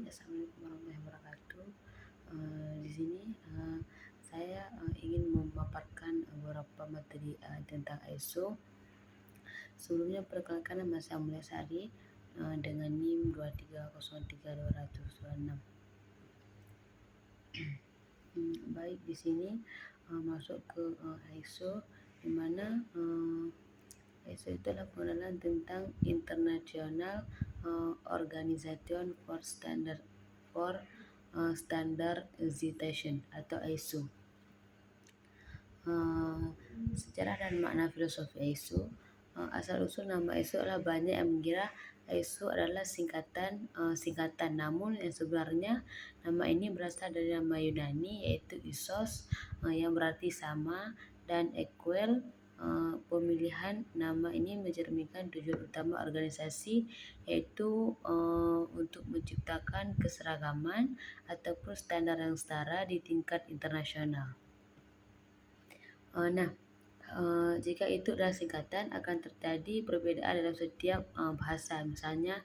Assalamualaikum warahmatullahi wabarakatuh. Di sini saya ingin memaparkan beberapa materi tentang ISO. Sebelumnya perkenalkan, nama saya Mulyasari dengan NIM 2303226. Baik, di sini masuk ke ISO, di mana ISO itu adalah pengenalan tentang International Organization for Standardization atau ISO. Sejarah dan makna filosofi ISO. Asal usul nama ISO adalah banyak yang mengira ISO adalah singkatan, namun yang sebenarnya nama ini berasal dari nama Yunani yaitu Isos, yang berarti sama, dan equal. Pemilihan nama ini mencerminkan tujuan utama organisasi, yaitu untuk menciptakan keseragaman ataupun standar yang setara di tingkat internasional. Jika itu adalah singkatan, akan terjadi perbedaan dalam setiap bahasa. Misalnya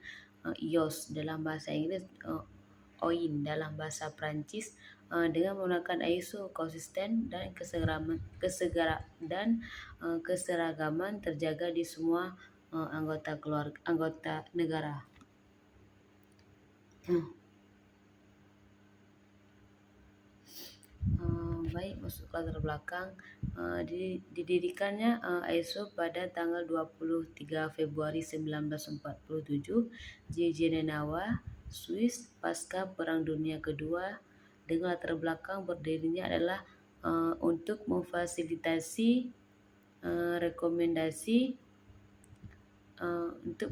IOS dalam bahasa Inggris, OIN dalam bahasa Prancis. Dengan menggunakan ISO, konsisten dan keseragaman terjaga di semua anggota negara. Baik, masuk ke latar belakang. Didirikannya ISO pada tanggal 23 Februari 1947 di Jenewa, Swiss, pasca Perang Dunia Kedua, dengan latar belakang berdirinya adalah untuk memfasilitasi rekomendasi untuk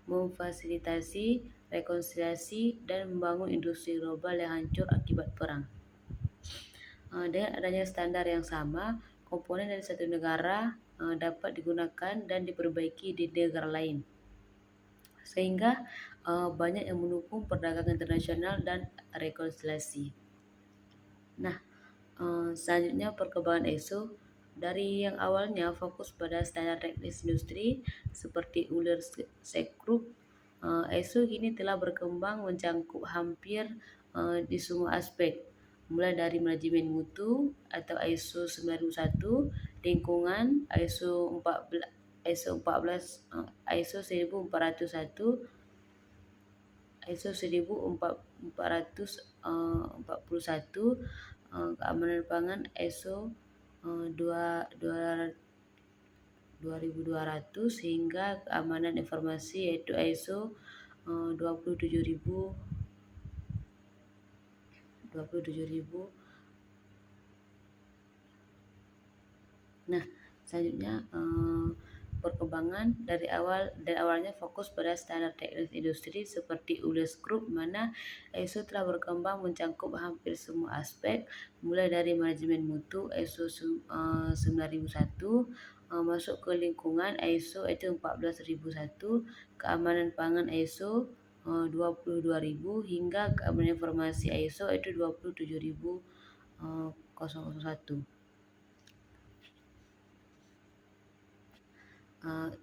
memfasilitasi rekonsiliasi dan membangun industri global yang hancur akibat perang. Dengan adanya standar yang sama, komponen dari satu negara dapat digunakan dan diperbaiki di negara lain, sehingga banyak yang mendukung perdagangan internasional dan rekonsiliasi. Selanjutnya perkembangan ISO. Dari yang awalnya fokus pada standar teknis industri seperti Uller Sekrup, ISO kini telah berkembang mencangkup hampir di semua aspek, mulai dari manajemen mutu atau ISO 9001, lingkungan ISO 14, ISO 1401, ISO 1441, keamanan pangan ISO 2200 hingga keamanan informasi yaitu ISO 27000. Selanjutnya perkembangan dari awalnya fokus pada standar teknis industri seperti ULES Group, mana ISO telah berkembang mencangkup hampir semua aspek, mulai dari manajemen mutu ISO 9001, masuk ke lingkungan ISO itu 14001, keamanan pangan ISO 22000 hingga keamanan informasi ISO itu 27001.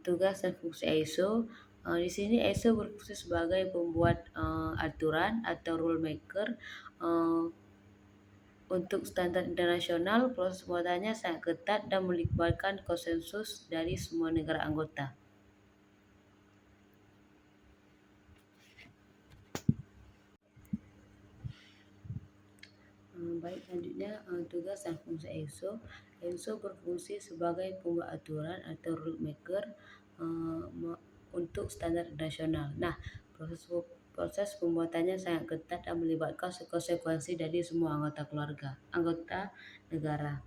Tugas dan fungsi ISO. Di sini ISO berfungsi sebagai pembuat aturan atau rule maker untuk standar internasional. Proses pembuatannya sangat ketat dan melibatkan konsensus dari semua negara anggota. Baik, selanjutnya tugas dan fungsi ISO. ISO berfungsi sebagai pembuat aturan atau rule maker untuk standar internasional. Proses pembuatannya sangat ketat dan melibatkan konsekuensi dari semua anggota negara.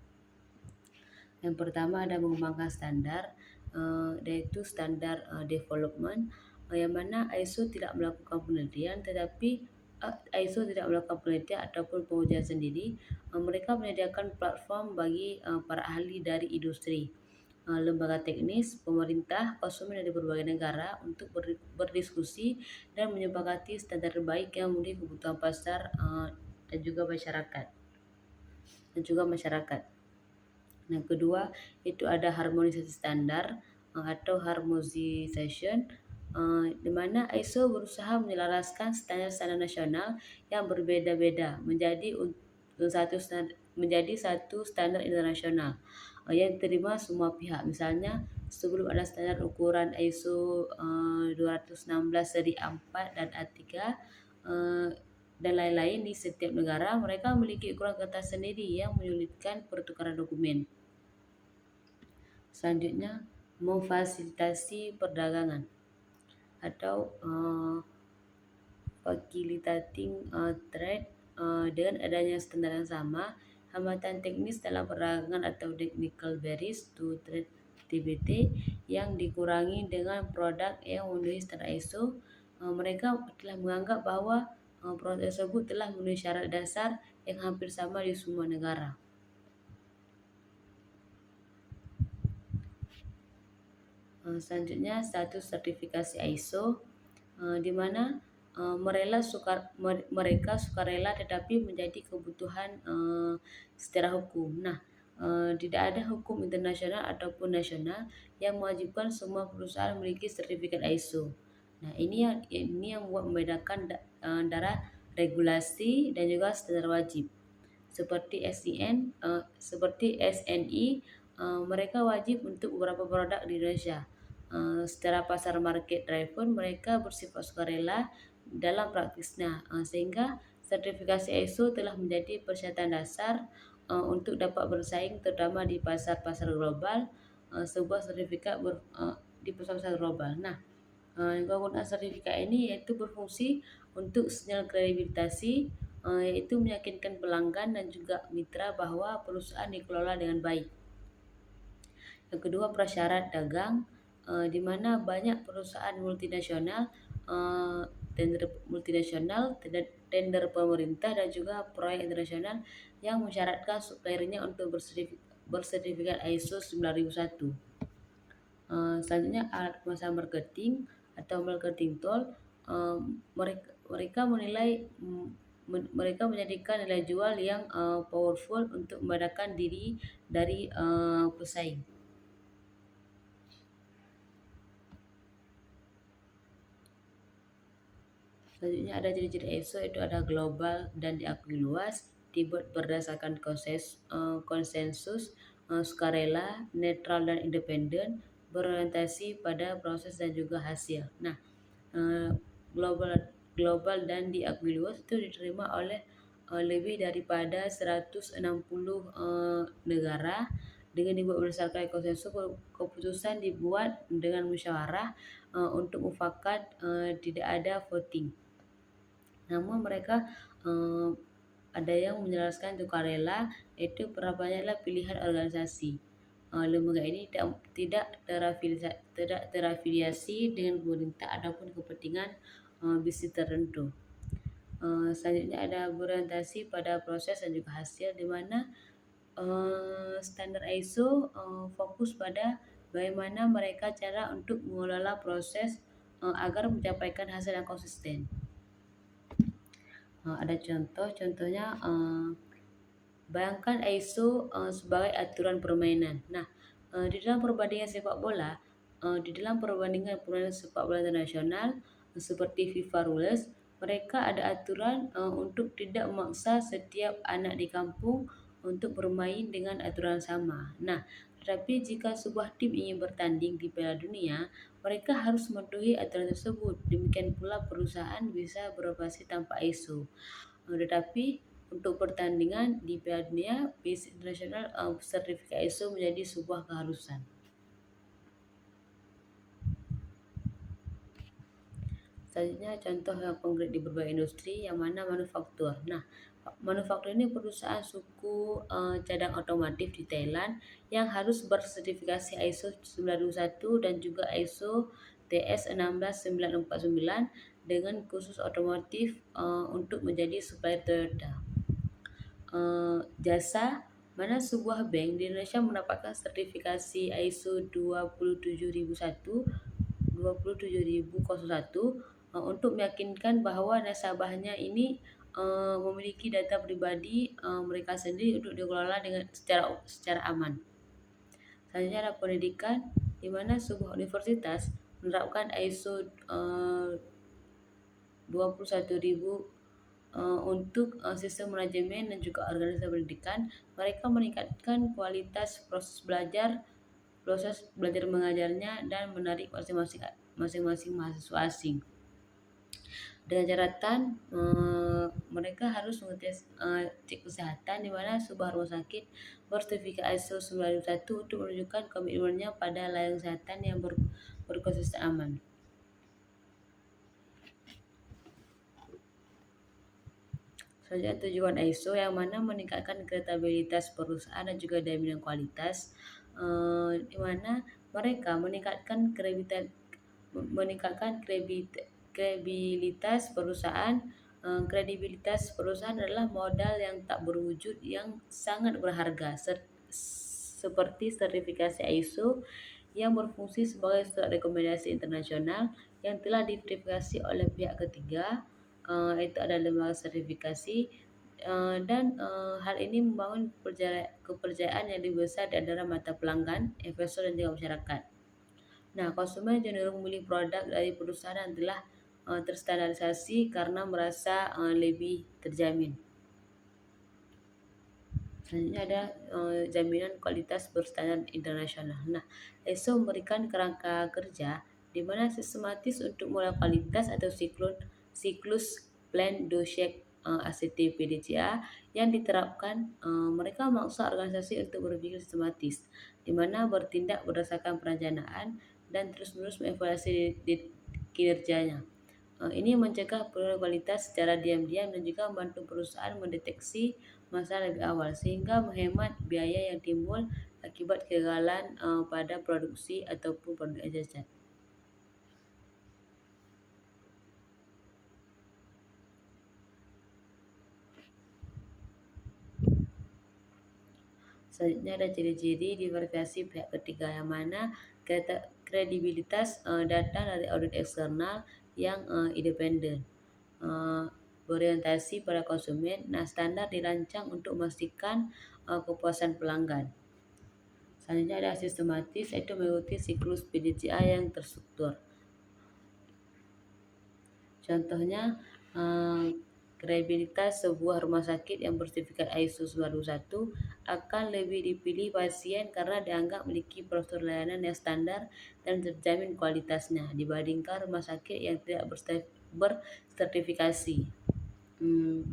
Yang pertama ada mengembangkan standar, yaitu standar development, yang mana ISO tidak melakukan penelitian ataupun pengujian sendiri. Mereka menyediakan platform bagi para ahli dari industri, lembaga teknis, pemerintah, konsumen dari berbagai negara untuk berdiskusi dan menyepakati standar terbaik yang memenuhi kebutuhan pasar dan juga masyarakat. Yang kedua itu ada harmonisasi standar atau harmonization. di mana ISO berusaha menyelaraskan standar-standar nasional yang berbeda-beda menjadi satu standar internasional yang diterima semua pihak. Misalnya sebelum ada standar ukuran ISO 216 seri A4 dan A3 eh, dan lain-lain di setiap negara, mereka memiliki ukuran kertas sendiri yang menyulitkan pertukaran dokumen. Selanjutnya, memfasilitasi perdagangan atau facilitating trade. Dengan adanya standar yang sama, hambatan teknis dalam perdagangan atau technical barriers to trade TBT yang dikurangi dengan produk yang memenuhi standar ISO. Mereka telah menganggap bahwa produk tersebut telah memenuhi syarat dasar yang hampir sama di semua negara. Selanjutnya, status sertifikasi ISO, di mana mereka sukarela tetapi menjadi kebutuhan secara hukum. Nah, tidak ada hukum internasional ataupun nasional yang mewajibkan semua perusahaan memiliki sertifikat ISO. Nah, ini yang membedakan antara regulasi dan juga standar wajib. Seperti SNI, mereka wajib untuk beberapa produk di Indonesia. Secara pasar market driven, mereka bersifat sukarela dalam praktisnya, sehingga sertifikasi ISO telah menjadi persyaratan dasar untuk dapat bersaing, terutama di pasar-pasar global. Sebuah sertifikat di pasar-pasar global. Nah, penggunaan sertifikat ini yaitu berfungsi untuk sinyal kredibilitasi, yaitu meyakinkan pelanggan dan juga mitra bahwa perusahaan dikelola dengan baik. Yang kedua, prasyarat dagang, di mana banyak perusahaan multinasional, tender pemerintah dan juga proyek internasional yang mensyaratkan suppliernya untuk bersertifikat ISO 9001. Selanjutnya, alat pemasaran marketing atau marketing tool, mereka menjadikan nilai jual yang powerful untuk membedakan diri dari pesaing. Selanjutnya ada ciri-ciri ISO, itu ada global dan diakui luas, dibuat berdasarkan konsensus, sukarela, netral dan independen, berorientasi pada proses dan juga hasil. Nah, global dan diakui luas itu diterima oleh lebih daripada 160 negara. Dengan dibuat berdasarkan konsensus, keputusan dibuat dengan musyawarah untuk mufakat, tidak ada voting. Namun mereka ada yang menjelaskan sukarela, itu penerapannya adalah pilihan organisasi. Lembaga ini tidak terafiliasi dengan pemerintah ataupun kepentingan bisnis tertentu. Selanjutnya ada berorientasi pada proses dan juga hasil, di mana standar ISO fokus pada bagaimana mereka cara untuk mengelola proses agar mencapaikan hasil yang konsisten. Ada contohnya, bayangkan ISO sebagai aturan permainan. Nah, di dalam perbandingan sepak bola internasional seperti FIFA Rules, mereka ada aturan untuk tidak memaksa setiap anak di kampung untuk bermain dengan aturan sama. Nah, tetapi jika sebuah tim ingin bertanding di Piala Dunia, mereka harus mematuhi aturan tersebut. Demikian pula perusahaan bisa beroperasi tanpa ISO. Tetapi untuk pertandingan di Piala Dunia, basic internasional sertifikat ISO menjadi sebuah keharusan. Selanjutnya, contoh yang konkret di berbagai industri, yang mana manufaktur. Nah, manufaktur ini perusahaan suku cadang otomotif di Thailand yang harus bersertifikasi ISO 921 dan juga ISO TS 16949 dengan khusus otomotif untuk menjadi supplier Toyota. Jasa, mana sebuah bank di Indonesia mendapatkan sertifikasi ISO 27001 untuk meyakinkan bahwa nasabahnya ini memiliki data pribadi mereka sendiri untuk dikelola dengan secara aman. Selanjutnya ada pendidikan, di mana sebuah universitas menerapkan ISO 21000 untuk sistem manajemen dan juga organisasi pendidikan. Mereka meningkatkan kualitas proses belajar mengajarnya dan menarik masing-masing mahasiswa asing. Dengan catatan mereka harus mengetes cek kesehatan, di mana sebuah rumah sakit bersertifikat ISO 9001 untuk menunjukkan komitmennya pada layanan kesehatan yang berkonsisten aman. Selanjutnya tujuan ISO yang mana meningkatkan kredibilitas perusahaan dan juga jaminan kualitas, di mana mereka meningkatkan kredibilitas perusahaan. Kredibilitas perusahaan adalah modal yang tak berwujud yang sangat berharga, seperti sertifikasi ISO yang berfungsi sebagai surat rekomendasi internasional yang telah diverifikasi oleh pihak ketiga. Itu adalah lembaga sertifikasi, dan hal ini membangun kepercayaan yang lebih besar di antara mata pelanggan, investor dan juga masyarakat. Nah, konsumen cenderung memilih produk dari perusahaan yang telah terstandarisasi karena merasa lebih terjamin. Selanjutnya ada jaminan kualitas berstandar internasional. Nah, ISO memberikan kerangka kerja di mana sistematis untuk mulai kualitas atau siklus plan dosek ACT PDCA yang diterapkan. Mereka memaksa organisasi untuk berpikir sistematis, di mana bertindak berdasarkan perencanaan dan terus-menerus mengevaluasi kinerjanya. Ini mencegah penurunan kualitas secara diam-diam dan juga membantu perusahaan mendeteksi masalah lebih awal, sehingga menghemat biaya yang timbul akibat kegagalan pada produksi ataupun produk yang cacat. Selanjutnya ada ciri-ciri diverifikasi pihak ketiga, yang mana kredibilitas datang dari audit eksternal yang independen, berorientasi pada konsumen. Nah, standar dirancang untuk memastikan kepuasan pelanggan. Selanjutnya ada sistematis, yaitu mengikuti siklus PDCA yang terstruktur. Contohnya, kredibilitas sebuah rumah sakit yang bersertifikat ISO 91 akan lebih dipilih pasien karena dianggap memiliki prosedur layanan yang standar dan terjamin kualitasnya dibandingkan rumah sakit yang tidak bersertifikasi.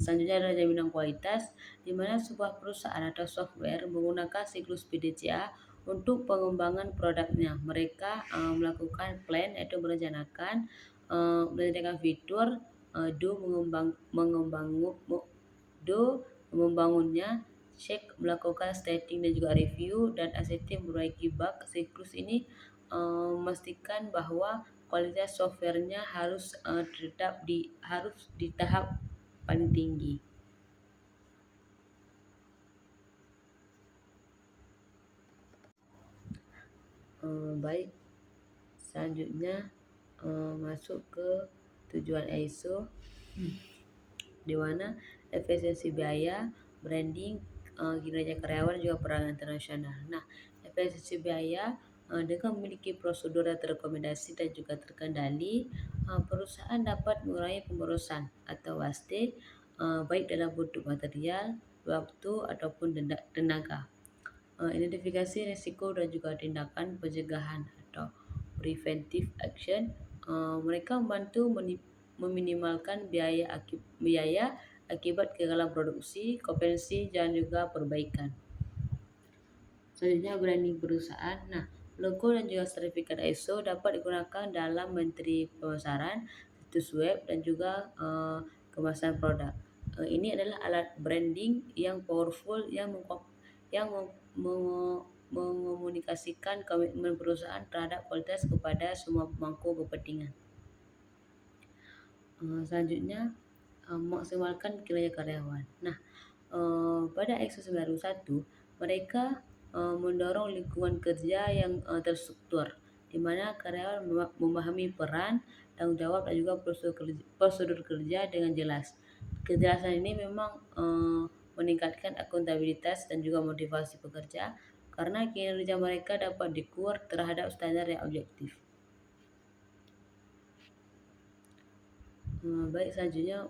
Selanjutnya adalah jaminan kualitas, di mana sebuah perusahaan atau software menggunakan siklus PDCA untuk pengembangan produknya. Mereka melakukan plan, yaitu merencanakan, fitur, membangunnya, cek, melakukan testing dan juga review, dan ACT memperbaiki bug. Siklus ini memastikan bahwa kualitas softwarenya harus di tahap paling tinggi. Baik, selanjutnya masuk ke tujuan ISO, di mana efisiensi biaya, branding, kinerja karyawan, juga perangan internasional. Nah, efisiensi biaya dengan memiliki prosedur yang terrekomendasi dan juga terkendali, perusahaan dapat mengurangi pemborosan atau waste, baik dalam bentuk material, waktu ataupun tenaga. Identifikasi risiko dan juga tindakan pencegahan atau preventive action. Mereka membantu meminimalkan biaya akibat kegagalan produksi, kompensi, dan juga perbaikan. Selanjutnya branding perusahaan. Nah, logo dan juga sertifikat ISO dapat digunakan dalam menteri pemasaran, situs web, dan juga kemasan produk. Ini adalah alat branding yang powerful yang mengomunikasikan komitmen perusahaan terhadap kualitas kepada semua pemangku kepentingan. Selanjutnya, maksimalkan kinerja karyawan. Nah, pada ISO 91 mereka mendorong lingkungan kerja yang terstruktur, di mana karyawan memahami peran, tanggung jawab, dan juga prosedur kerja dengan jelas. Kejelasan ini memang meningkatkan akuntabilitas dan juga motivasi pekerja, karena kinerja mereka dapat diukur terhadap standar yang objektif. Baik, selanjutnya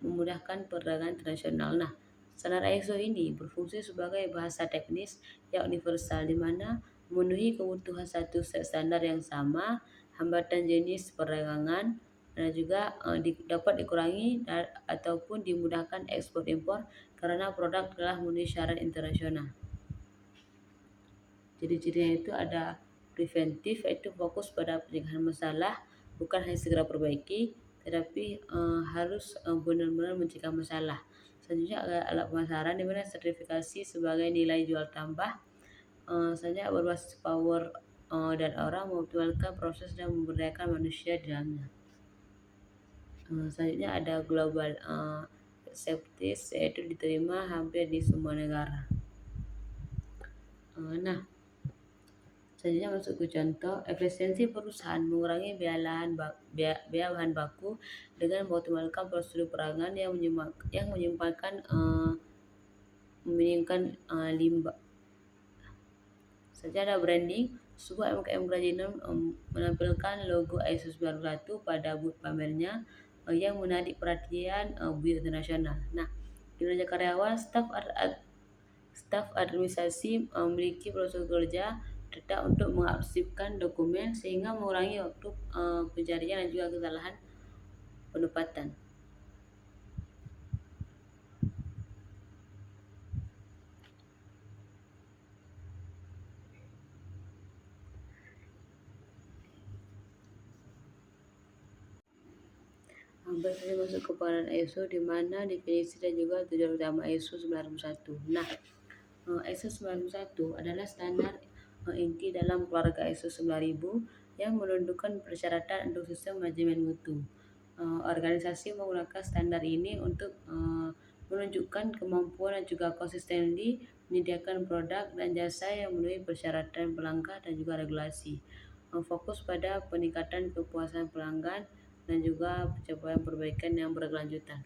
memudahkan perdagangan internasional. Nah, standar ISO ini berfungsi sebagai bahasa teknis yang universal di mana memenuhi kebutuhan satu set standar yang sama, hambatan jenis perdagangan, dan juga dapat dikurangi ataupun dimudahkan ekspor impor karena produk telah memenuhi syarat internasional. Ciri-cirinya itu ada preventif, yaitu fokus pada pencegahan masalah, bukan hanya segera perbaiki, tetapi harus benar-benar mencegah masalah. Selanjutnya ada alat pemasaran di mana sertifikasi sebagai nilai jual tambah. Selanjutnya berbasis power dan orang mengoptimalkan proses dan memberdayakan manusia di dalamnya. Selanjutnya ada global acceptance, yaitu diterima hampir di semua negara. Nah, selanjutnya masuk ke contoh, efisiensi perusahaan mengurangi biaya bahan baku dengan mengoptimalkan prosedur peragangan yang meminimkan limbah. Selanjutnya ada branding, sebuah UMKM kerajinan menampilkan logo ISO 91 pada booth pamernya yang menarik perhatian buyut internasional. Nah, kinerja karyawan, staf administrasi memiliki prosedur kerja tetap untuk mengarsipkan dokumen sehingga mengurangi waktu pencarian dan juga kesalahan penempatan. Baik, saya masuk ke peranan ISO di mana definisi dan juga tujuan utama ISO 91. Nah, ISO 91 adalah standar inti dalam keluarga ISO 9000 yang menentukan persyaratan untuk sistem manajemen mutu. Organisasi menggunakan standar ini untuk menunjukkan kemampuan dan juga konsistensi menyediakan produk dan jasa yang memenuhi persyaratan pelanggan dan juga regulasi. Fokus pada peningkatan kepuasan pelanggan dan juga pencapaian perbaikan yang berkelanjutan.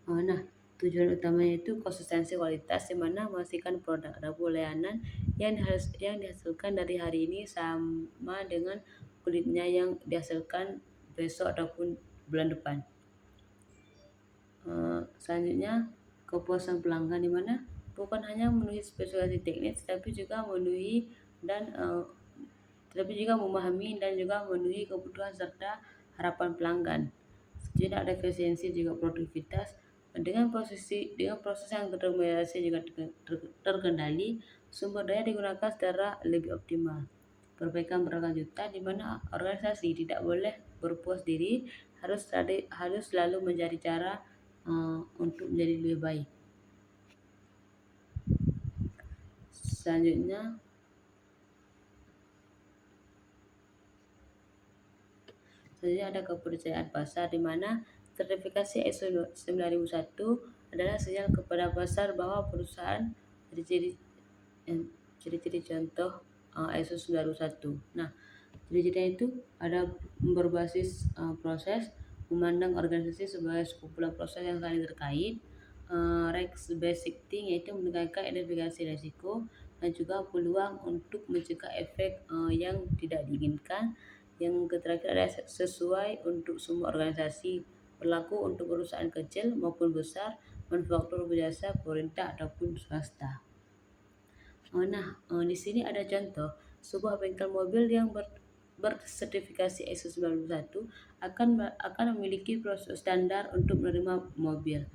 Nah, tujuan utamanya itu konsistensi kualitas di mana memastikan produk atau layanan yang dihasilkan dari hari ini sama dengan kulitnya yang dihasilkan besok ataupun bulan depan. Selanjutnya kepuasan pelanggan di mana bukan hanya memenuhi spesifikasi teknis tapi juga memahami dan juga memenuhi kebutuhan serta harapan pelanggan. Tidak ada efisiensi juga produktivitas dengan proses yang terdokumentasi juga terkendali, sumber daya digunakan secara lebih optimal. Perbaikan berkelanjutan di mana organisasi tidak boleh berpuas diri, harus selalu mencari cara untuk menjadi lebih baik. Selanjutnya ada kepercayaan pasar di mana sertifikasi ISO 9001 adalah sinyal kepada pasar bahwa perusahaan ciri-ciri contoh ISO 91. Nah, ciri-cirinya itu ada berbasis proses, memandang organisasi sebagai sekumpulan proses yang saling terkait, risk basic thing yaitu menekankan identifikasi risiko dan juga peluang untuk mencegah efek yang tidak diinginkan. Yang terakhir adalah sesuai untuk semua organisasi, berlaku untuk perusahaan kecil maupun besar, manufaktur berjasa, pemerintah ataupun swasta. Nah, di sini ada contoh sebuah bengkel mobil yang bersertifikasi ISO 91 akan memiliki prosedur standar untuk menerima mobil,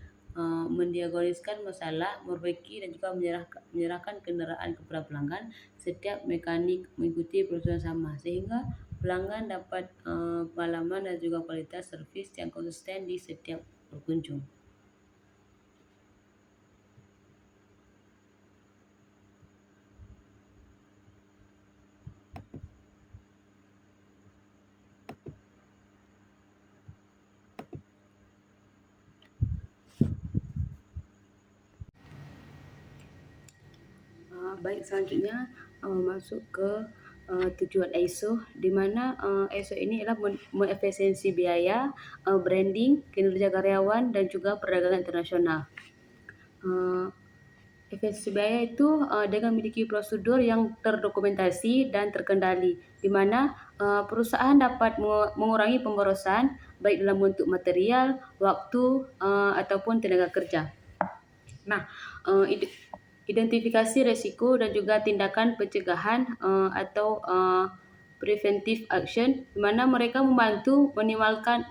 mendiagnosiskan masalah, memperbaiki dan juga menyerahkan kendaraan kepada pelanggan. Setiap mekanik mengikuti prosedur sama sehingga pelanggan dapat pengalaman dan juga kualitas servis yang konsisten di setiap berkunjung. Baik, selanjutnya masuk ke tujuan ISO di mana ISO ini adalah mengefisiensi biaya, branding, kinerja karyawan dan juga perdagangan internasional. Efisiensi biaya itu dengan memiliki prosedur yang terdokumentasi dan terkendali, di mana perusahaan dapat mengurangi pemborosan baik dalam bentuk material, waktu, ataupun tenaga kerja. Nah, identifikasi resiko dan juga tindakan pencegahan atau preventive action, di mana mereka membantu meminimalkan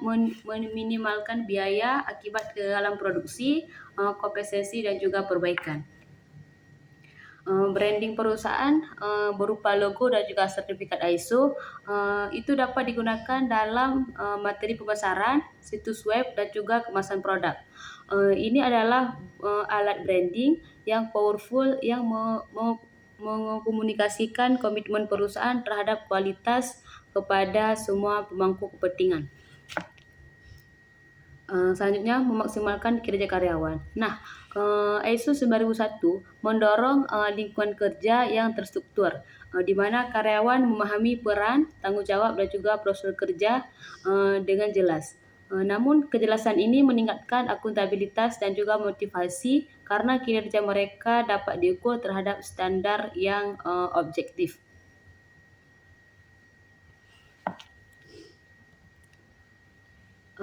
biaya akibat kegagalan produksi, kompensasi dan juga perbaikan. Branding perusahaan berupa logo dan juga sertifikat ISO itu dapat digunakan dalam materi pemasaran, situs web dan juga kemasan produk. Ini adalah alat branding yang powerful yang mengkomunikasikan komitmen perusahaan terhadap kualitas kepada semua pemangku kepentingan. Selanjutnya, memaksimalkan kinerja karyawan. Nah, ISO 9001 mendorong lingkungan kerja yang terstruktur, di mana karyawan memahami peran, tanggung jawab dan juga prosedur kerja dengan jelas. Namun, kejelasan ini meningkatkan akuntabilitas dan juga motivasi karena kinerja mereka dapat diukur terhadap standar yang objektif.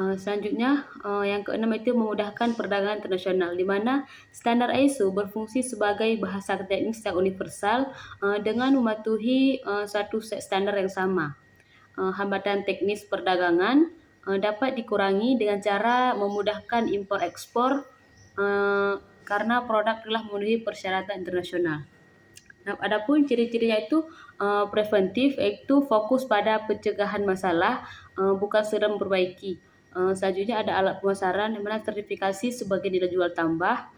Selanjutnya, yang keenam itu memudahkan perdagangan internasional, di mana standar ISO berfungsi sebagai bahasa teknis yang universal dengan mematuhi satu set standar yang sama. Hambatan teknis perdagangan dapat dikurangi dengan cara memudahkan impor-ekspor karena produk telah memenuhi persyaratan internasional. Nah, adapun ciri-cirinya itu preventif, yaitu fokus pada pencegahan masalah, bukan sedang memperbaiki. Selanjutnya ada alat pemasaran yang mana sertifikasi sebagai nilai jual tambah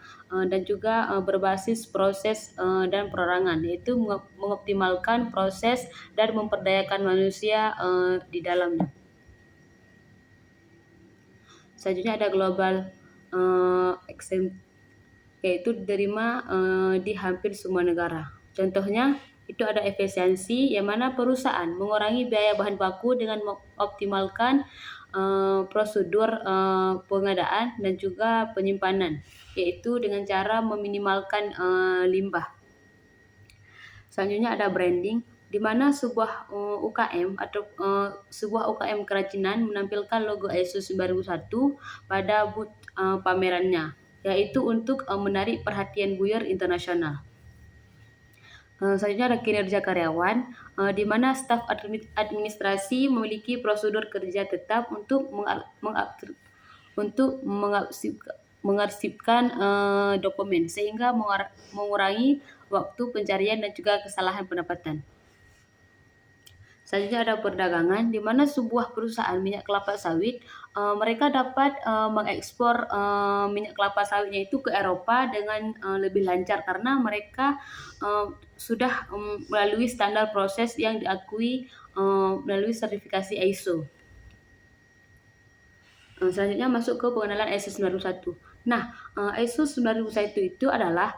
dan juga berbasis proses dan perorangan, yaitu mengoptimalkan proses dan memperdayakan manusia di dalamnya. Selanjutnya ada global yaitu diterima di hampir semua negara. Contohnya itu ada efisiensi, yang mana perusahaan mengurangi biaya bahan baku dengan mengoptimalkan prosedur pengadaan dan juga penyimpanan, yaitu dengan cara meminimalkan limbah. Selanjutnya ada branding, di mana sebuah UKM atau sebuah UKM kerajinan menampilkan logo ISO 9001 pada booth pamerannya, yaitu untuk menarik perhatian buyer internasional. Selanjutnya ada kinerja karyawan, di mana staf administrasi memiliki prosedur kerja tetap untuk mengarsipkan dokumen, sehingga mengurangi waktu pencarian dan juga kesalahan pendapatan. Selanjutnya ada perdagangan, di mana sebuah perusahaan minyak kelapa sawit mereka dapat mengekspor minyak kelapa sawitnya itu ke Eropa dengan lebih lancar karena mereka sudah melalui standar proses yang diakui melalui sertifikasi ISO. Selanjutnya masuk ke pengenalan ISO 91. Nah, ISO 9001 itu adalah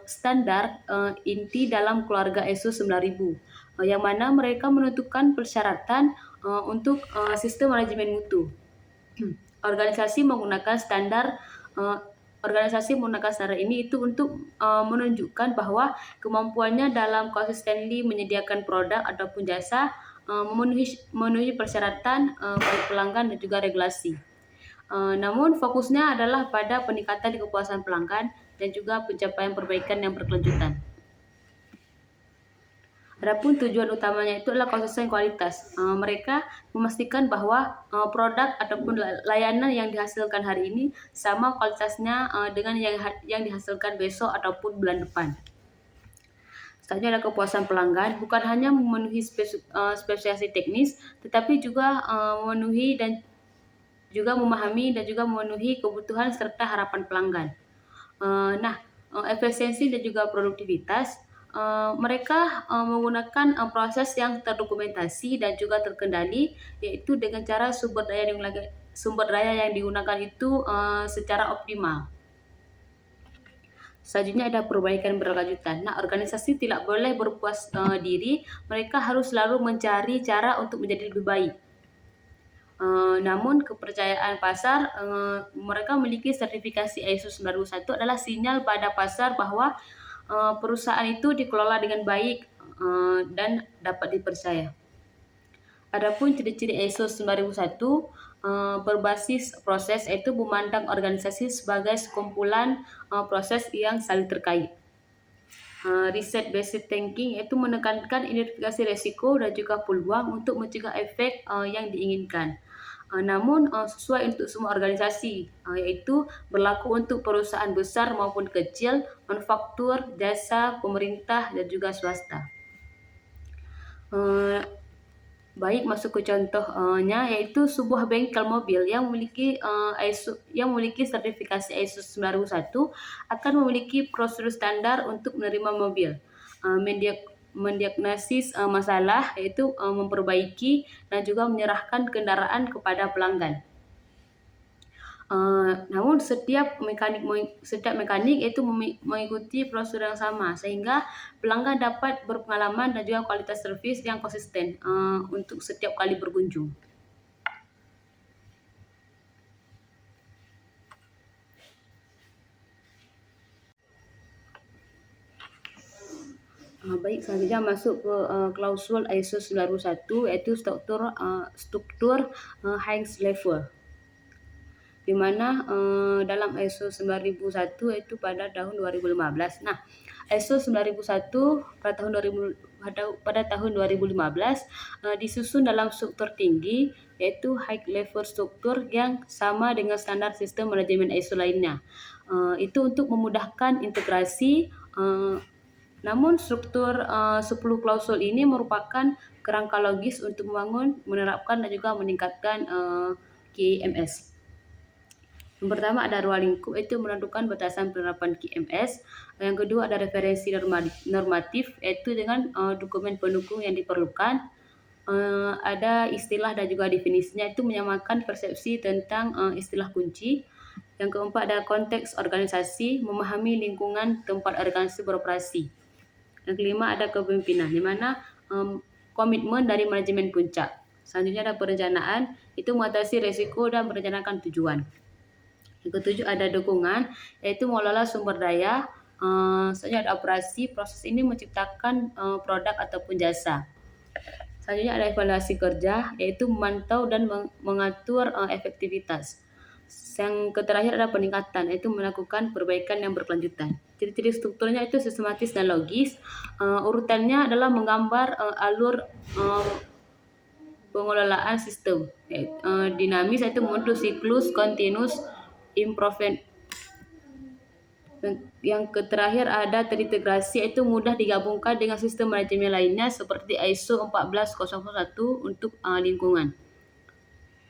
standar inti dalam keluarga ISO 9000, yang mana mereka menentukan persyaratan untuk sistem manajemen mutu. Organisasi menggunakan standar ini itu untuk menunjukkan bahwa kemampuannya dalam consistently menyediakan produk ataupun jasa memenuhi persyaratan baik pelanggan dan juga regulasi. Namun fokusnya adalah pada peningkatan kepuasan pelanggan dan juga pencapaian perbaikan yang berkelanjutan. Adapun tujuan utamanya itu adalah konsisten kualitas. Mereka memastikan bahwa produk ataupun layanan yang dihasilkan hari ini sama kualitasnya dengan yang dihasilkan besok ataupun bulan depan. Selanjutnya ada kepuasan pelanggan, bukan hanya memenuhi spesifikasi teknis, tetapi juga memenuhi dan juga memahami dan juga memenuhi kebutuhan serta harapan pelanggan. Efisiensi dan juga produktivitas, mereka menggunakan proses yang terdokumentasi dan juga terkendali, yaitu dengan cara sumber daya yang digunakan itu secara optimal. Selanjutnya ada perbaikan berkelanjutan. Nah, organisasi tidak boleh berpuas diri, mereka harus selalu mencari cara untuk menjadi lebih baik. Namun kepercayaan pasar, mereka memiliki sertifikasi ISO 9001 adalah sinyal pada pasar bahwa perusahaan itu dikelola dengan baik dan dapat dipercaya. Adapun ciri-ciri ISO 9001 berbasis proses, yaitu memandang organisasi sebagai sekumpulan proses yang saling terkait. Research based thinking yaitu menekankan identifikasi resiko dan juga peluang untuk mencegah efek yang diinginkan. Namun sesuai untuk semua organisasi, yaitu berlaku untuk perusahaan besar maupun kecil, manufaktur, jasa, pemerintah dan juga swasta. Baik, masuk ke contohnya, yaitu sebuah bengkel mobil yang memiliki sertifikasi ISO 9001 akan memiliki prosedur standar untuk menerima mobil, mendiagnosis masalah, yaitu memperbaiki dan juga menyerahkan kendaraan kepada pelanggan. Namun setiap mekanik itu mengikuti prosedur yang sama, sehingga pelanggan dapat berpengalaman dan juga kualitas servis yang konsisten untuk setiap kali berkunjung. Baik, selanjutnya masuk ke klausul ISO 9001, yaitu struktur Heinz level, di mana dalam ISO 9001 itu pada tahun 2015. Nah, ISO 9001 pada tahun 2015 disusun dalam struktur tinggi, yaitu high level struktur yang sama dengan standar sistem manajemen ISO lainnya. Itu untuk memudahkan integrasi. Namun struktur 10 klausul ini merupakan kerangka logis untuk membangun, menerapkan dan juga meningkatkan KMS. Yang pertama ada ruang lingkup, itu menentukan batasan penerapan KMS. Yang kedua ada referensi normatif, yaitu dengan dokumen pendukung yang diperlukan. Ada istilah dan juga definisinya, itu menyamakan persepsi tentang istilah kunci. Yang keempat ada konteks organisasi, memahami lingkungan tempat organisasi beroperasi. Yang kelima ada kepemimpinan, di mana komitmen dari manajemen puncak. Selanjutnya ada perencanaan, itu mengatasi risiko dan merencanakan tujuan. Yang ketujuh ada dukungan, yaitu mengelola sumber daya. Selanjutnya ada operasi, proses ini menciptakan produk ataupun jasa. Selanjutnya ada evaluasi kerja, yaitu memantau dan mengatur efektivitas. Yang terakhir ada peningkatan, yaitu melakukan perbaikan yang berkelanjutan. Ciri-ciri strukturnya itu sistematis dan logis. Urutannya adalah menggambar alur pengelolaan sistem. Dinamis, yaitu membentuk siklus continuous improvement. Yang terakhir ada terintegrasi, yaitu mudah digabungkan dengan sistem manajemen lainnya seperti ISO 14001 untuk lingkungan.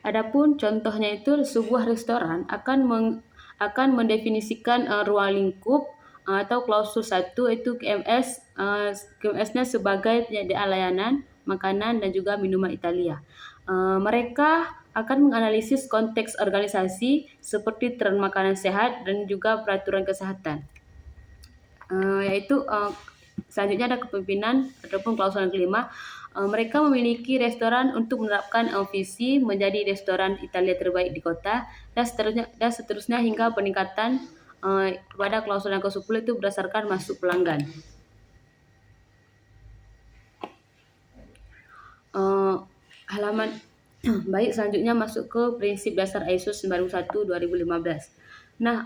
Adapun contohnya itu sebuah restoran akan mendefinisikan ruang lingkup atau klausul 1, yaitu KMS-nya sebagai penyediaan layanan makanan dan juga minuman Italia. Mereka akan menganalisis konteks organisasi seperti tren makanan sehat dan juga peraturan kesehatan. Selanjutnya ada kepemimpinan ataupun klausul yang kelima. Mereka memiliki restoran untuk menerapkan visi menjadi restoran Italia terbaik di kota, dan seterusnya hingga peningkatan pada klausul yang ke-10 itu berdasarkan masuk pelanggan. Baik, selanjutnya masuk ke prinsip dasar ISO 91 2015. Nah,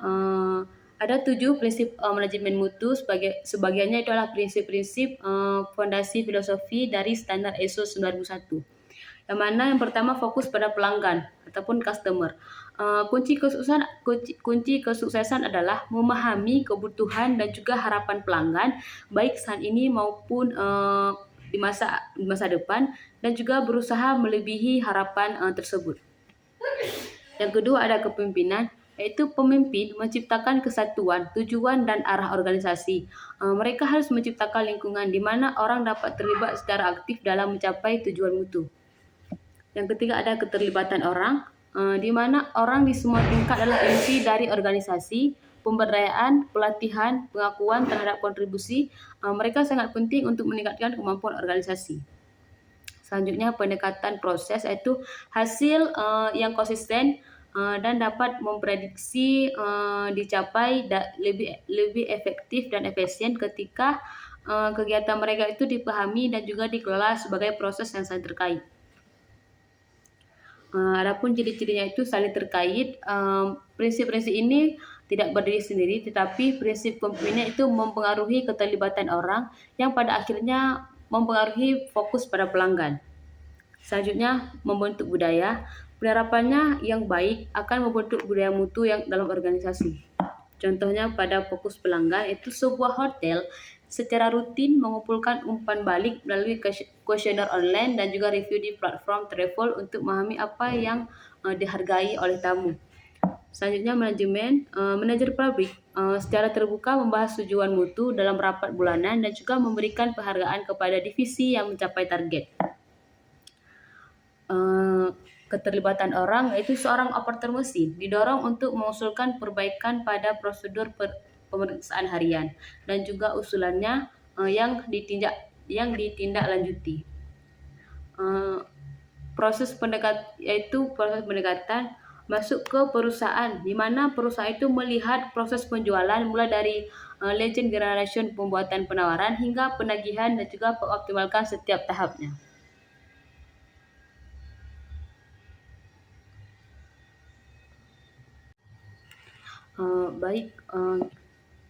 ada 7 prinsip manajemen mutu, sebagiannya itu adalah prinsip-prinsip fondasi filosofi dari standar ISO 9001. Yang mana yang pertama fokus pada pelanggan ataupun customer. Kunci kesuksesan adalah memahami kebutuhan dan juga harapan pelanggan baik saat ini maupun di masa depan, dan juga berusaha melebihi harapan tersebut. Yang kedua ada kepemimpinan, yaitu pemimpin menciptakan kesatuan, tujuan dan arah organisasi. Mereka harus menciptakan lingkungan di mana orang dapat terlibat secara aktif dalam mencapai tujuan mutu. Yang ketiga ada keterlibatan orang, di mana orang di semua tingkat adalah inti dari organisasi. Pemberdayaan, pelatihan, pengakuan terhadap kontribusi, mereka sangat penting untuk meningkatkan kemampuan organisasi. Selanjutnya pendekatan proses, yaitu hasil yang konsisten dan dapat memprediksi dicapai lebih efektif dan efisien ketika kegiatan mereka itu dipahami dan juga dikelola sebagai proses yang saling terkait. Adapun ciri-cirinya itu saling terkait. Prinsip-prinsip ini tidak berdiri sendiri, tetapi prinsip kepemimpinan itu mempengaruhi keterlibatan orang yang pada akhirnya mempengaruhi fokus pada pelanggan. Selanjutnya, membentuk budaya. Penerapannya yang baik akan membentuk budaya mutu yang dalam organisasi. Contohnya pada fokus pelanggan, itu sebuah hotel secara rutin mengumpulkan umpan balik melalui kuesioner online dan juga review di platform travel untuk memahami apa yang dihargai oleh tamu. Selanjutnya manajer pabrik secara terbuka membahas tujuan mutu dalam rapat bulanan dan juga memberikan penghargaan kepada divisi yang mencapai target. Keterlibatan orang, yaitu seorang operator mesin didorong untuk mengusulkan perbaikan pada prosedur pemeriksaan harian dan juga usulannya yang ditindaklanjuti. Proses pendekatan masuk ke perusahaan, di mana perusahaan itu melihat proses penjualan mulai dari lead generation, pembuatan penawaran hingga penagihan dan juga mengoptimalkan setiap tahapnya.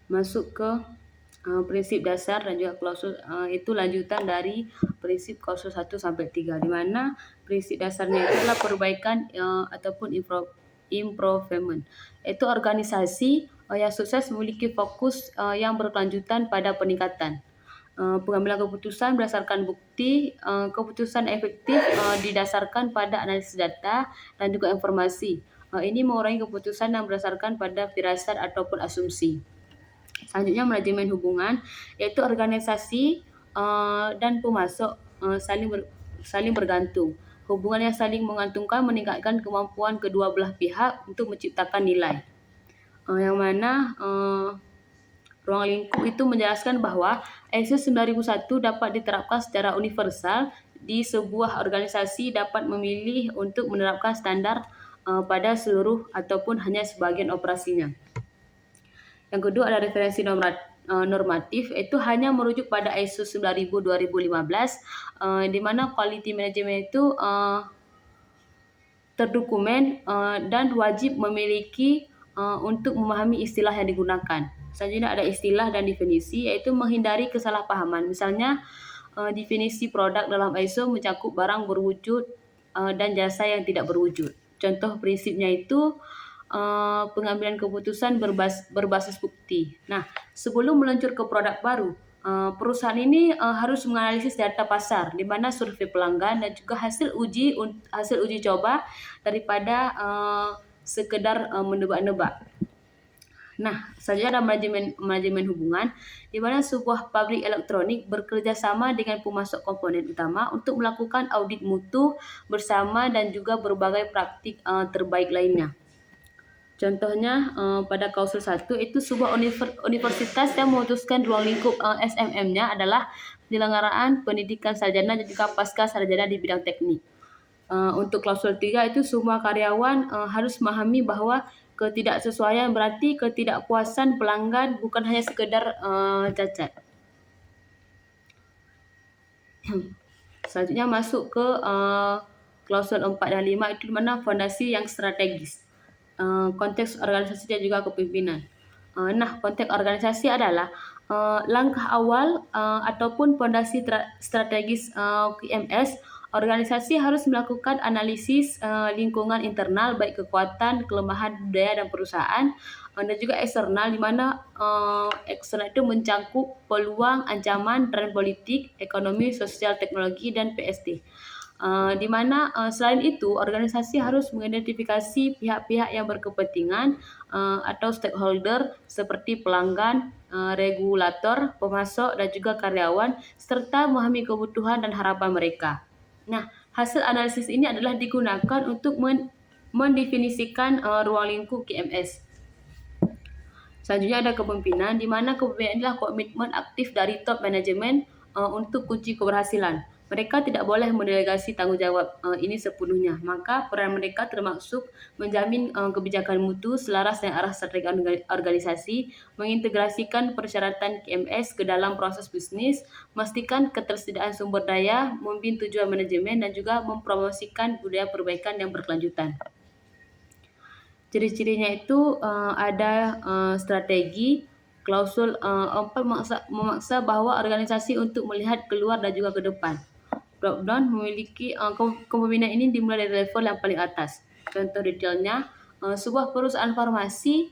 Masuk ke prinsip dasar dan juga klausul, itu lanjutan dari prinsip klausul 1 sampai 3, di mana prinsip dasarnya itu adalah perbaikan ataupun improvement. Itu organisasi yang sukses memiliki fokus yang berkelanjutan pada peningkatan. Pengambilan keputusan berdasarkan bukti, keputusan efektif didasarkan pada analisis data dan juga informasi. Ini mengurangi keputusan yang berdasarkan pada firasat ataupun asumsi. Selanjutnya manajemen hubungan, yaitu organisasi dan pemasok saling bergantung. Hubungan yang saling menguntungkan meningkatkan kemampuan kedua belah pihak untuk menciptakan nilai. Yang mana ruang lingkup itu menjelaskan bahwa ISO 9001 dapat diterapkan secara universal di sebuah organisasi dapat memilih untuk menerapkan standar pada seluruh ataupun hanya sebagian operasinya. Yang kedua adalah referensi normatif, itu hanya merujuk pada ISO 9000-2015, di mana quality management itu terdokumen dan wajib memiliki untuk memahami istilah yang digunakan. Selanjutnya ada istilah dan definisi, yaitu menghindari kesalahpahaman. Misalnya definisi produk dalam ISO mencakup barang berwujud dan jasa yang tidak berwujud. Contoh prinsipnya itu pengambilan keputusan berbasis bukti. Nah, sebelum meluncur ke produk baru, perusahaan ini harus menganalisis data pasar, di mana survei pelanggan dan juga hasil uji coba daripada sekedar menebak-nebak. Nah, selanjutnya ada manajemen hubungan, di mana sebuah pabrik elektronik bekerja sama dengan pemasok komponen utama untuk melakukan audit mutu bersama dan juga berbagai praktik terbaik lainnya. Contohnya pada klausul 1 itu sebuah universitas yang memutuskan ruang lingkup SMM-nya adalah penyelenggaraan pendidikan sarjana dan juga pasca sarjana di bidang teknik. Untuk klausul 3 itu semua karyawan harus memahami bahwa ketidaksesuaian berarti ketidakpuasan pelanggan, bukan hanya sekedar cacat. Selanjutnya masuk ke klausul 4 dan 5, itu mana fondasi yang strategis. Konteks organisasi dan juga kepemimpinan. Nah, konteks organisasi adalah langkah awal ataupun fondasi strategis QMS. Organisasi harus melakukan analisis lingkungan internal, baik kekuatan, kelemahan budaya dan perusahaan, dan juga eksternal, di mana eksternal itu mencakup peluang, ancaman, tren politik, ekonomi, sosial, teknologi, dan PSD. Di mana selain itu organisasi harus mengidentifikasi pihak-pihak yang berkepentingan atau stakeholder seperti pelanggan, regulator, pemasok, dan juga karyawan, serta memahami kebutuhan dan harapan mereka. Nah, hasil analisis ini adalah digunakan untuk mendefinisikan ruang lingkup QMS. Selanjutnya ada kepemimpinan, di mana kepemimpinan adalah komitmen aktif dari top management untuk kunci keberhasilan. mereka tidak boleh mendelegasi tanggungjawab ini sepenuhnya. Maka peran mereka termasuk menjamin kebijakan mutu selaras dengan arah strategi organisasi, mengintegrasikan persyaratan KMS ke dalam proses bisnis, memastikan ketersediaan sumber daya, membimbing tujuan manajemen, dan juga mempromosikan budaya perbaikan yang berkelanjutan. Ciri-cirinya itu ada strategi, klausul 4 memaksa bahwa organisasi untuk melihat keluar dan juga ke depan. Drop down memiliki kepemimpinan ini dimulai dari level yang paling atas. Contoh detailnya, sebuah perusahaan farmasi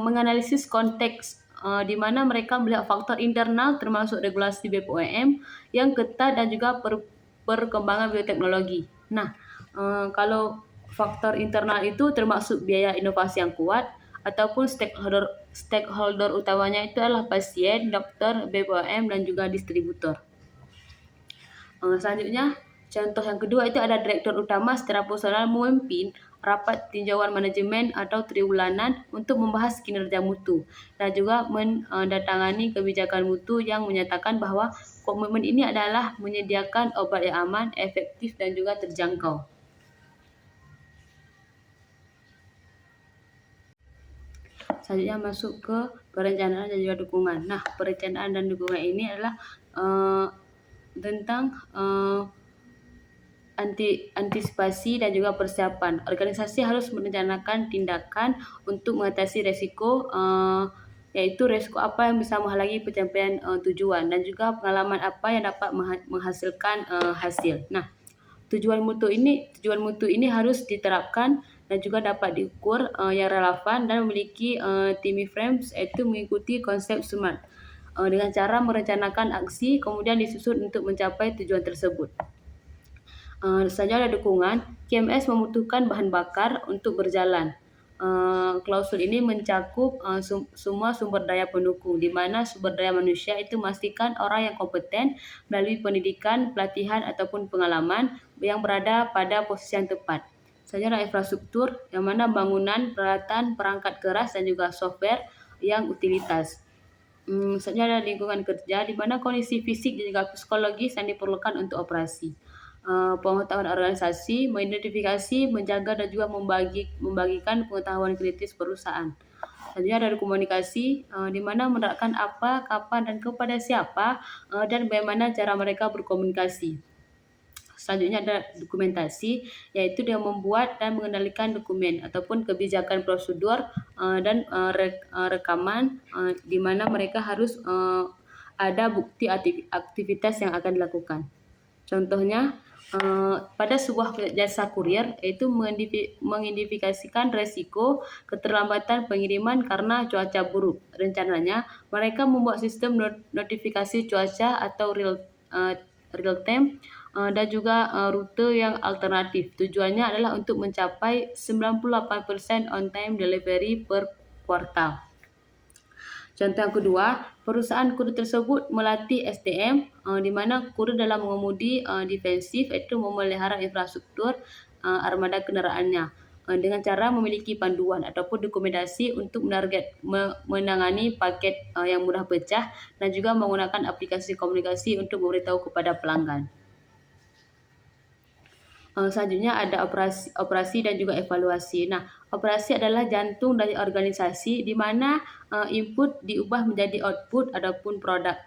menganalisis konteks di mana mereka melihat faktor internal termasuk regulasi BPOM yang ketat dan juga perkembangan bioteknologi. Nah, kalau faktor internal itu termasuk biaya inovasi yang kuat ataupun stakeholder utamanya itu adalah pasien, dokter, BPOM, dan juga distributor. Selanjutnya, contoh yang kedua itu ada direktur utama secara personal memimpin rapat tinjauan manajemen atau triwulanan untuk membahas kinerja mutu dan juga mendatangani kebijakan mutu yang menyatakan bahwa komitmen ini adalah menyediakan obat yang aman, efektif, dan juga terjangkau. Selanjutnya masuk ke perencanaan dan juga dukungan. Nah, perencanaan dan dukungan ini adalah tentang antisipasi dan juga persiapan. Organisasi harus merencanakan tindakan untuk mengatasi resiko, yaitu resiko apa yang bisa menghalangi pencapaian tujuan dan juga pengalaman apa yang dapat menghasilkan hasil. Nah, tujuan mutu ini harus diterapkan dan juga dapat diukur yang relevan dan memiliki time frames, yaitu mengikuti konsep SMART dengan cara merencanakan aksi kemudian disusun untuk mencapai tujuan tersebut. Selanjutnya ada dukungan. KMS membutuhkan bahan bakar untuk berjalan. Klausul ini mencakup semua sumber daya pendukung, di mana sumber daya manusia itu memastikan orang yang kompeten melalui pendidikan, pelatihan, ataupun pengalaman yang berada pada posisi yang tepat. Selanjutnya ada infrastruktur, yang mana bangunan, peralatan, perangkat keras, dan juga software yang utilitas. Selanjutnya ada lingkungan kerja, di mana kondisi fisik dan juga psikologis yang diperlukan untuk operasi. Pengetahuan organisasi, mengidentifikasi, menjaga, dan juga membagikan pengetahuan kritis perusahaan. Selanjutnya ada komunikasi, di mana menerapkan apa, kapan, dan kepada siapa, dan bagaimana cara mereka berkomunikasi. Selanjutnya ada dokumentasi, yaitu dia membuat dan mengendalikan dokumen ataupun kebijakan prosedur dan rekaman, di mana mereka harus ada bukti aktivitas yang akan dilakukan. Contohnya, pada sebuah jasa kurir, yaitu mengidentifikasikan resiko keterlambatan pengiriman karena cuaca buruk. Rencananya, mereka membuat sistem notifikasi cuaca atau real time dan juga rute yang alternatif. Tujuannya adalah untuk mencapai 98% on time delivery per kuartal. Contoh yang kedua, perusahaan kurir tersebut melatih SDM, di mana kurir dalam mengemudi defensif, yaitu memelihara infrastruktur armada kendaraannya dengan cara memiliki panduan ataupun dokumentasi untuk menangani paket yang mudah pecah dan juga menggunakan aplikasi komunikasi untuk memberitahu kepada pelanggan. Selanjutnya ada operasi dan juga evaluasi. Nah, operasi adalah jantung dari organisasi, di mana input diubah menjadi output ataupun produk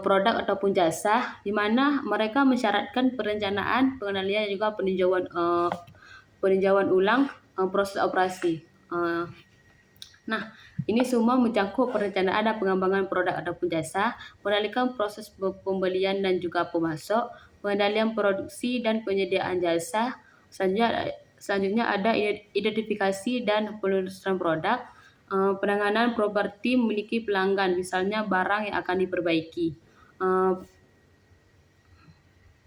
produk ataupun jasa, di mana mereka mensyaratkan perencanaan, pengendalian, dan juga peninjauan ulang proses operasi. Nah, ini semua mencakup perencanaan dan pengembangan produk ataupun jasa, mengendalikan proses pembelian dan juga pemasok, pengendalian produksi dan penyediaan jasa. Selanjutnya ada identifikasi dan penelusuran produk, penanganan properti memiliki pelanggan, misalnya barang yang akan diperbaiki,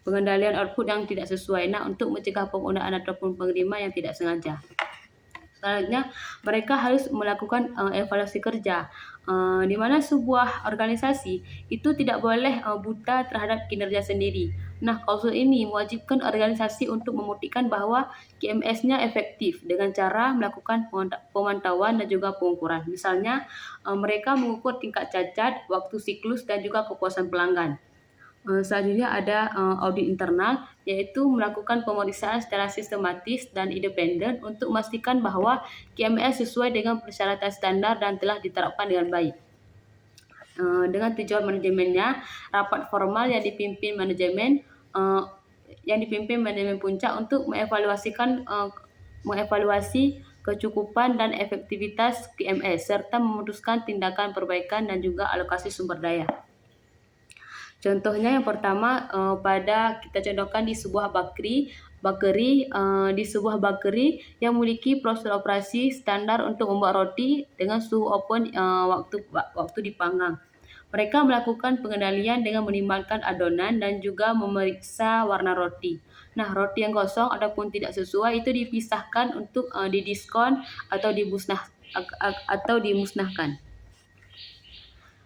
pengendalian output yang tidak sesuai, untuk mencegah penggunaan ataupun pengiriman yang tidak sengaja. Selanjutnya, mereka harus melakukan evaluasi kerja, di mana sebuah organisasi itu tidak boleh buta terhadap kinerja sendiri. Nah, klausul ini mewajibkan organisasi untuk membuktikan bahwa QMS-nya efektif dengan cara melakukan pemantauan dan juga pengukuran. Misalnya, mereka mengukur tingkat cacat, waktu siklus, dan juga kepuasan pelanggan. Selanjutnya ada audit internal, yaitu melakukan pemeriksaan secara sistematis dan independen untuk memastikan bahwa QMS sesuai dengan persyaratan standar dan telah diterapkan dengan baik. Dengan tujuan manajemennya, rapat formal yang dipimpin manajemen puncak untuk mengevaluasi kecukupan dan efektivitas QMS serta memutuskan tindakan perbaikan dan juga alokasi sumber daya. Contohnya yang pertama, kita contohkan di sebuah di sebuah bakeri yang memiliki prosedur operasi standar untuk membuat roti dengan suhu oven waktu dipanggang. Mereka melakukan pengendalian dengan menimbangkan adonan dan juga memeriksa warna roti. Nah, roti yang kosong ataupun tidak sesuai itu dipisahkan untuk didiskon atau dimusnahkan.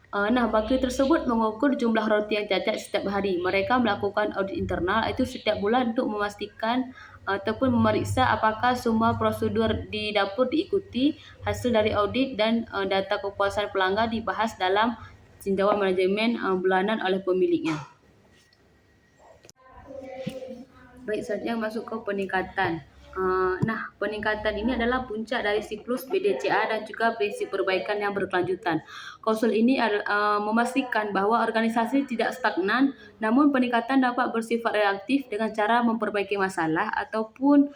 Nah, bakeri tersebut mengukur jumlah roti yang cacat setiap hari. Mereka melakukan audit internal itu setiap bulan untuk memastikan ataupun memeriksa apakah semua prosedur di dapur diikuti. Hasil dari audit dan data kepuasan pelanggan dibahas dalam tinjauan manajemen bulanan oleh pemiliknya. Baik, selanjutnya masuk ke peningkatan. Nah, peningkatan ini adalah puncak dari siklus PDCA dan juga prinsip perbaikan yang berkelanjutan. Klausul ini memastikan bahwa organisasi tidak stagnan, namun peningkatan dapat bersifat reaktif dengan cara memperbaiki masalah ataupun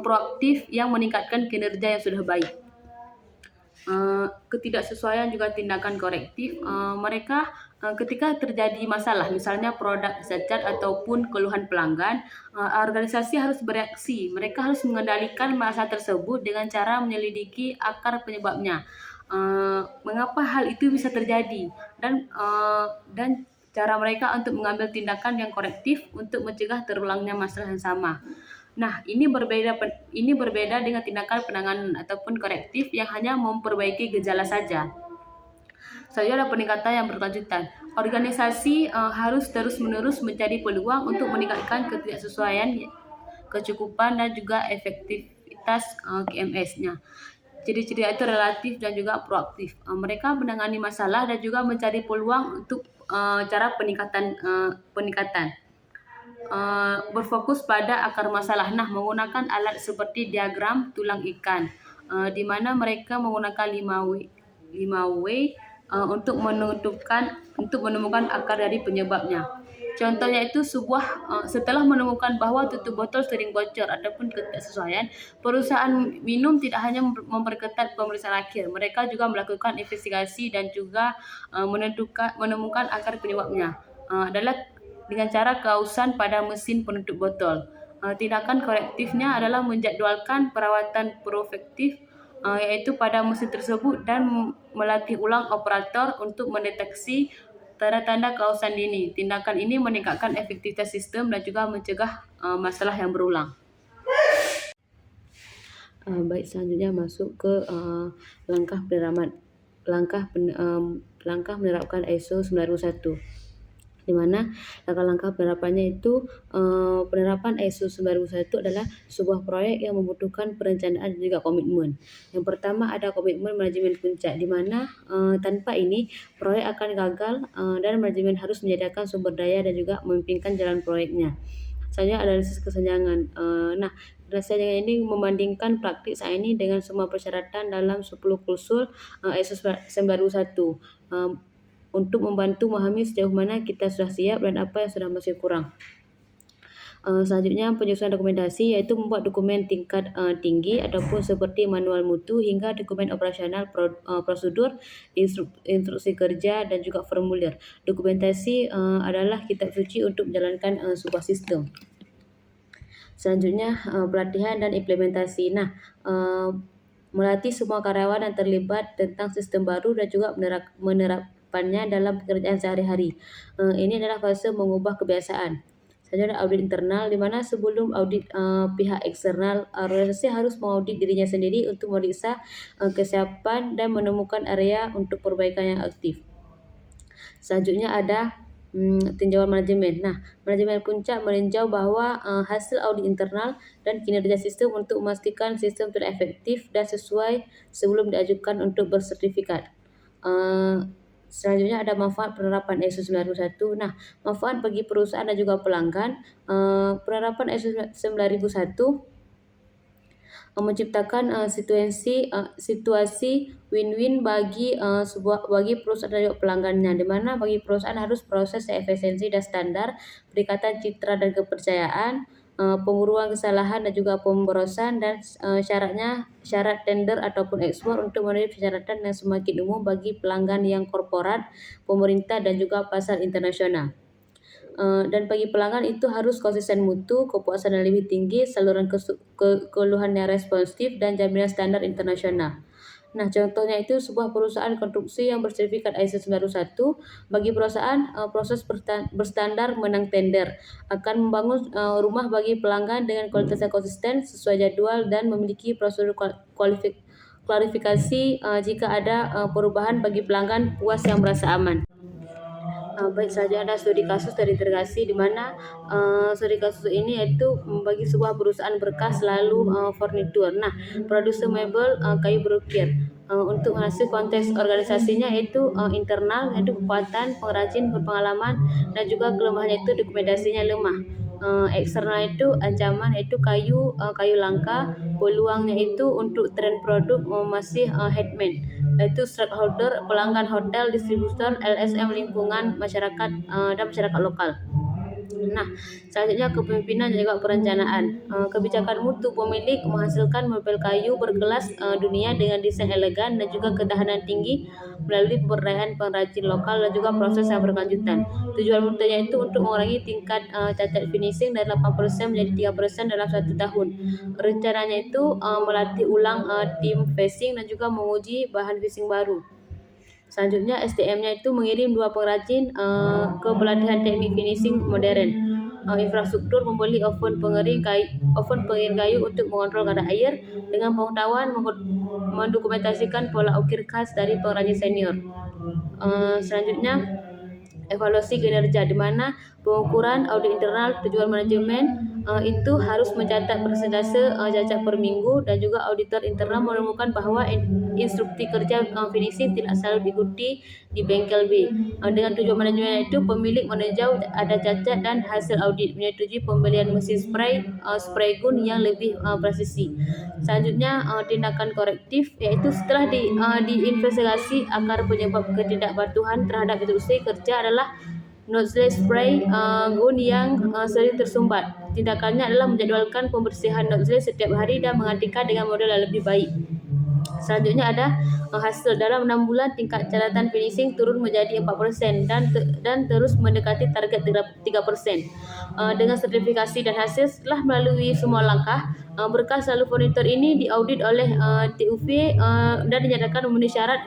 proaktif yang meningkatkan kinerja yang sudah baik. Ketidaksesuaian juga tindakan korektif. Mereka ketika terjadi masalah, misalnya produk cacat ataupun keluhan pelanggan, organisasi harus bereaksi. Mereka harus mengendalikan masalah tersebut dengan cara menyelidiki akar penyebabnya. Mengapa hal itu bisa terjadi dan cara mereka untuk mengambil tindakan yang korektif untuk mencegah terulangnya masalah yang sama. Nah, ini berbeda dengan tindakan penanganan ataupun korektif yang hanya memperbaiki gejala saja. Selanjutnya ada peningkatan yang berkelanjutan. Organisasi harus terus-menerus mencari peluang untuk meningkatkan ketidaksesuaian, kecukupan, dan juga efektivitas QMS-nya. Ciri-ciri itu relatif dan juga proaktif. Mereka menangani masalah dan juga mencari peluang untuk cara peningkatan. Berfokus pada akar masalah. Nah, menggunakan alat seperti diagram tulang ikan, di mana mereka menggunakan 5W untuk menemukan akar dari penyebabnya. Contohnya itu setelah menemukan bahwa tutup botol sering bocor ataupun ketidaksesuaian, perusahaan minum tidak hanya memperketat pemeriksaan akhir, mereka juga melakukan investigasi dan juga menemukan akar penyebabnya. Adalah dengan cara kausan pada mesin penutup botol. Tindakan korektifnya adalah menjadwalkan perawatan proaktif yaitu pada mesin tersebut dan melatih ulang operator untuk mendeteksi tanda-tanda kausan dini. Tindakan ini meningkatkan efektivitas sistem dan juga mencegah masalah yang berulang. Baik, selanjutnya masuk ke langkah menerapkan ISO 9001. Di mana langkah-langkah penerapannya itu penerapan ISO 9001 adalah sebuah proyek yang membutuhkan perencanaan dan juga komitmen. Yang pertama ada komitmen manajemen puncak, di mana tanpa ini proyek akan gagal dan manajemen harus menyediakan sumber daya dan juga memimpinkan jalan proyeknya. Selanjutnya analisis kesenjangan. Nah, kesenjangan ini membandingkan praktik saat ini dengan semua persyaratan dalam 10 klausul ISO 9001. Untuk membantu memahami sejauh mana kita sudah siap dan apa yang sudah masih kurang. Selanjutnya penyusunan dokumentasi, yaitu membuat dokumen tingkat tinggi ataupun seperti manual mutu hingga dokumen operasional, prosedur, instruksi kerja dan juga formulir. Dokumentasi adalah kitab suci untuk menjalankan sebuah sistem. Selanjutnya pelatihan dan implementasi. Nah, melatih semua karyawan yang terlibat tentang sistem baru dan juga menerapkannya dalam pekerjaan sehari-hari. Ini adalah fase mengubah kebiasaan. Selanjutnya audit internal, di mana sebelum audit pihak eksternal, organisasi harus mengaudit dirinya sendiri untuk memeriksa kesiapan dan menemukan area untuk perbaikan yang aktif. Selanjutnya ada tinjauan manajemen. Nah, manajemen puncak meninjau bahwa hasil audit internal dan kinerja sistem untuk memastikan sistem telah efektif dan sesuai sebelum diajukan untuk bersertifikat. Selanjutnya ada manfaat penerapan ISO 9001. Nah, manfaat bagi perusahaan dan juga pelanggan. Penerapan ISO 9001 menciptakan situasi win-win bagi bagi perusahaan dan juga pelanggannya, di mana bagi perusahaan harus proses efisiensi dan standar, peningkatan citra dan kepercayaan, pengurangan kesalahan dan juga pemborosan, dan syarat tender ataupun ekspor untuk memenuhi persyaratan yang semakin umum bagi pelanggan yang korporat, pemerintah dan juga pasar internasional. Dan bagi pelanggan itu harus konsisten mutu, kepuasan yang lebih tinggi, saluran keluhan yang responsif, dan jaminan standar internasional. Nah, contohnya itu sebuah perusahaan konstruksi yang bersertifikat ISO 91. Bagi perusahaan, proses berstandar menang tender, akan membangun rumah bagi pelanggan dengan kualitas yang konsisten, sesuai jadwal, dan memiliki prosedur klarifikasi jika ada perubahan bagi pelanggan puas yang merasa aman. Baik, saja ada studi kasus dari integrasi, di mana studi kasus ini yaitu bagi sebuah perusahaan berkas lalu furnitur. Nah, produser mebel kayu berukir. Untuk mengasih konteks organisasinya yaitu internal, yaitu kekuatan, pengrajin berpengalaman, dan juga kelemahannya itu dokumentasinya lemah. Eksternal itu ancaman, yaitu kayu langka, peluangnya itu untuk tren produk masih headman, yaitu stakeholder, pelanggan hotel, distributor, LSM, lingkungan, masyarakat dan masyarakat lokal. Nah, selanjutnya kepemimpinan dan juga perencanaan. Kebijakan mutu pemilik menghasilkan mebel kayu berkelas dunia dengan desain elegan dan juga ketahanan tinggi melalui pemberdayaan pengrajin lokal dan juga proses yang berkelanjutan. Tujuan mutunya itu untuk mengurangi tingkat cacat finishing dari 8% menjadi 3% dalam 1 tahun. Rencananya itu melatih ulang tim finishing dan juga menguji bahan finishing baru. Selanjutnya SDM-nya itu mengirim 2 pengrajin ke pelatihan teknik finishing modern. Infrastruktur membeli oven pengering kayu untuk mengontrol kadar air dengan pengetahuan mendokumentasikan pola ukir khas dari pengrajin senior. Selanjutnya evaluasi kinerja, di mana pengukuran audit internal, tujuan manajemen itu harus mencatat persentase cacat per minggu, dan juga auditor internal menemukan bahwa instruksi kerja finishing tidak selalu diikuti di bengkel B. Dengan tujuan manajemen itu pemilik meninjau ada cacat dan hasil audit menyetujui pembelian mesin spray gun yang lebih presisi. Selanjutnya tindakan korektif, yaitu setelah diinvestigasi akar penyebab ketidakpatuhan terhadap instruksi kerja adalah nozzle spray gun yang sering tersumbat. Tindakannya adalah menjadwalkan pembersihan nozzle setiap hari dan menggantikan dengan model yang lebih baik. Selanjutnya ada hasil. Dalam 6 bulan tingkat catatan finishing turun menjadi 4% dan terus mendekati target 3%. Dengan sertifikasi dan hasil setelah melalui semua langkah, berkas lalu furnitur ini diaudit oleh TUV dan dinyatakan memenuhi syarat,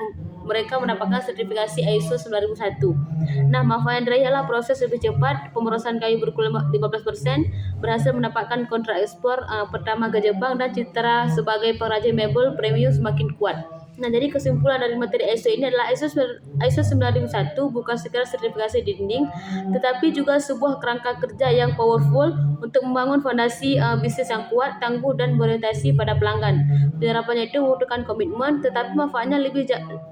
mereka mendapatkan sertifikasi ISO 9001. Nah, manfaat yang diraih adalah proses lebih cepat, pemborosan kayu berkurang 15%, berhasil mendapatkan kontrak ekspor pertama ke Jepang, dan citra sebagai pengrajin mebel premium semakin kuat. Nah, jadi kesimpulan dari materi ISO ini adalah ISO 9001 bukan sekedar sertifikasi dinding, tetapi juga sebuah kerangka kerja yang powerful untuk membangun fondasi bisnis yang kuat, tangguh, dan berorientasi pada pelanggan. Penerapannya itu membutuhkan komitmen, tetapi manfaatnya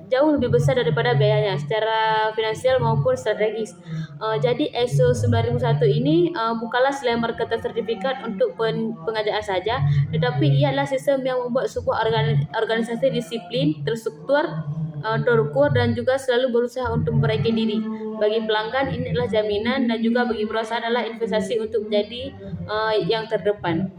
jauh lebih besar daripada biayanya secara finansial maupun strategis. Jadi ISO 9001 ini bukanlah selembar kertas sertifikat untuk pengajaran saja, tetapi ia adalah sistem yang membuat sebuah organisasi disiplin, terstruktur, terukur, dan juga selalu berusaha untuk memperbaiki diri. Bagi pelanggan ini adalah jaminan, dan juga bagi perusahaan adalah investasi untuk menjadi yang terdepan.